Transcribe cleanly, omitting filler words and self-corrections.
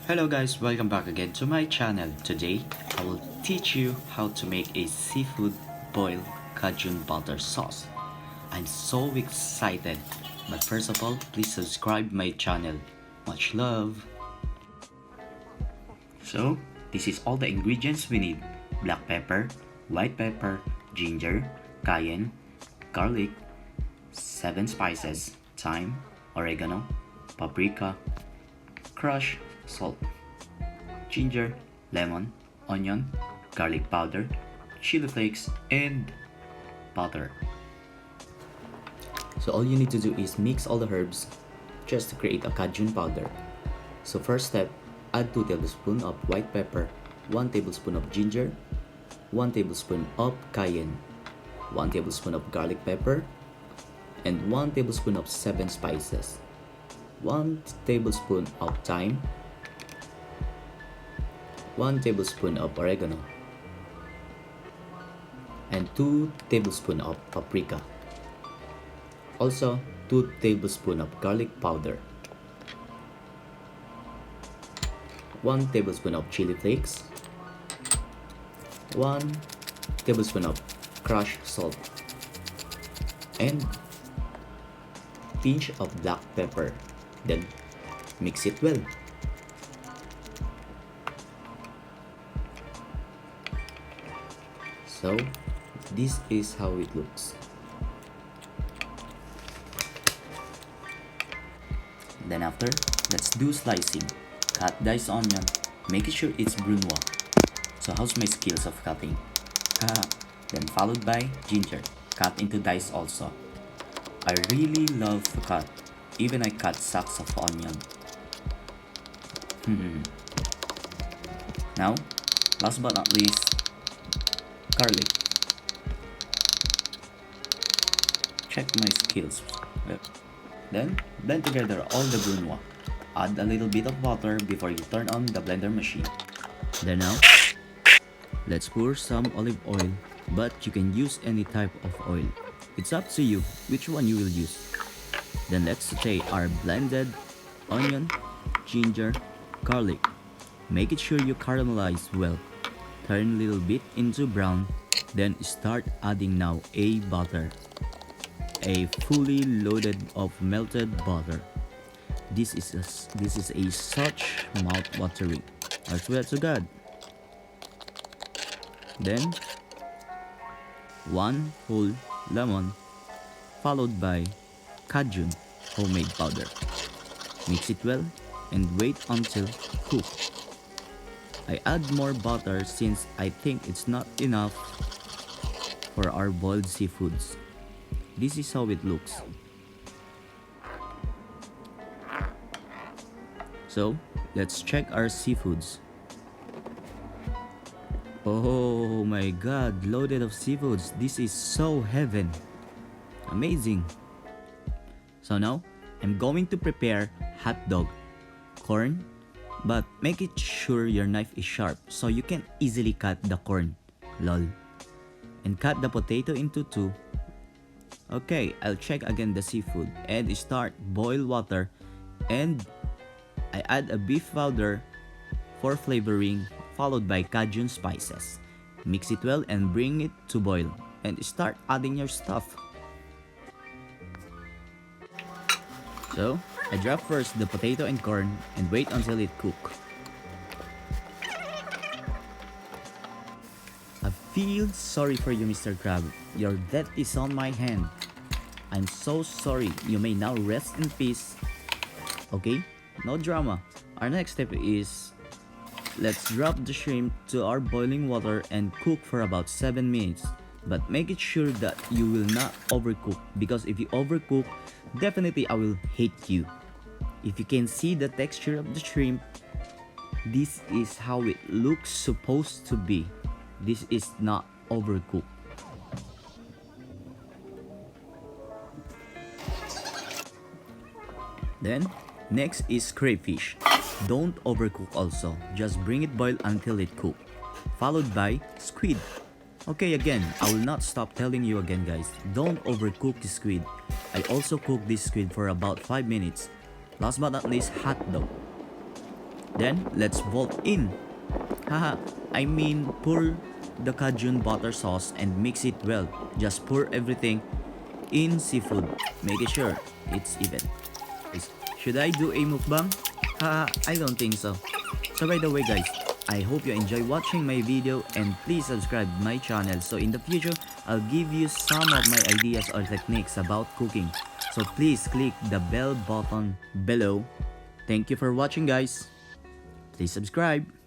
Hello guys, welcome back again to my channel. Today, I will teach you how to make a seafood boil Cajun butter sauce. I'm so excited, but first of all, please subscribe my channel. Much love! So, this is all the ingredients we need. Black pepper, white pepper, ginger, cayenne, garlic, 7 spices, thyme, oregano, paprika, crushed salt, ginger, lemon, onion, garlic powder, chili flakes, and butter. So all you need to do is mix all the herbs just to create a Cajun powder. So first step, add 2 tablespoons of white pepper, 1 tablespoon of ginger, 1 tablespoon of cayenne, 1 tablespoon of garlic pepper, and 1 tablespoon of 7 spices, 1 tablespoon of thyme, 1 tablespoon of oregano, and 2 tablespoons of paprika. Also, 2 tablespoons of garlic powder, 1 tablespoon of chili flakes, 1 tablespoon of crushed salt, and pinch of black pepper. Then mix it well. So this is how it looks. Then after, let's do slicing. Cut diced onion, making sure it's brunoise. So how's my skills of cutting? Then followed by ginger, cut into dice also. I really love to cut. Even I cut sacks of onion. Now, last but not least, garlic. Check my skills. Then, blend together all the brunoise. Add a little bit of water before you turn on the blender machine. Then now, let's pour some olive oil, but you can use any type of oil. It's up to you which one you will use. Then let's saute our blended onion, ginger, garlic. Make it sure you caramelize well. Turn a little bit into brown. Then start adding now a butter. A fully loaded of melted butter. This is a such mouth-watering. I swear to God. Then 1 whole lemon, followed by Cajun homemade powder. Mix it well and wait until cooked. I add more butter since I think it's not enough for our boiled seafoods. This is how it looks. So, let's check our seafoods. Oh my god, loaded of seafoods. This is so heaven. Amazing. So now, I'm going to prepare hot dog, corn, but make it sure your knife is sharp so you can easily cut the corn, lol. And cut the potato into 2. Okay, I'll check again the seafood and start boil water, and I add a beef powder for flavoring, followed by Cajun spices. Mix it well and bring it to boil and start adding your stuff. So, I drop first the potato and corn and wait until it cooks. I feel sorry for you, Mr. Crab. Your death is on my hand. I'm so sorry. You may now rest in peace. Okay? No drama. Our next step is, let's drop the shrimp to our boiling water and cook for about 7 minutes. But make it sure that you will not overcook, because if you overcook, definitely I will hate you. If you can see the texture of the shrimp, this is how it looks supposed to be. This is not overcooked. Then, next is crayfish. Don't overcook also, just bring it boil until it cooks. Followed by squid. Okay, again, I will not stop telling you again, guys. Don't overcook the squid. I also cooked this squid for about 5 minutes. Last but not least, hot dog. Then, let's vault in. Haha, I mean pour the Cajun butter sauce and mix it well. Just pour everything in seafood. Make it sure it's even. Should I do a mukbang? Haha, I don't think so. So by the way guys, I hope you enjoy watching my video and please subscribe my channel so in the future I'll give you some of my ideas or techniques about cooking. So please click the bell button below. Thank you for watching guys. Please subscribe.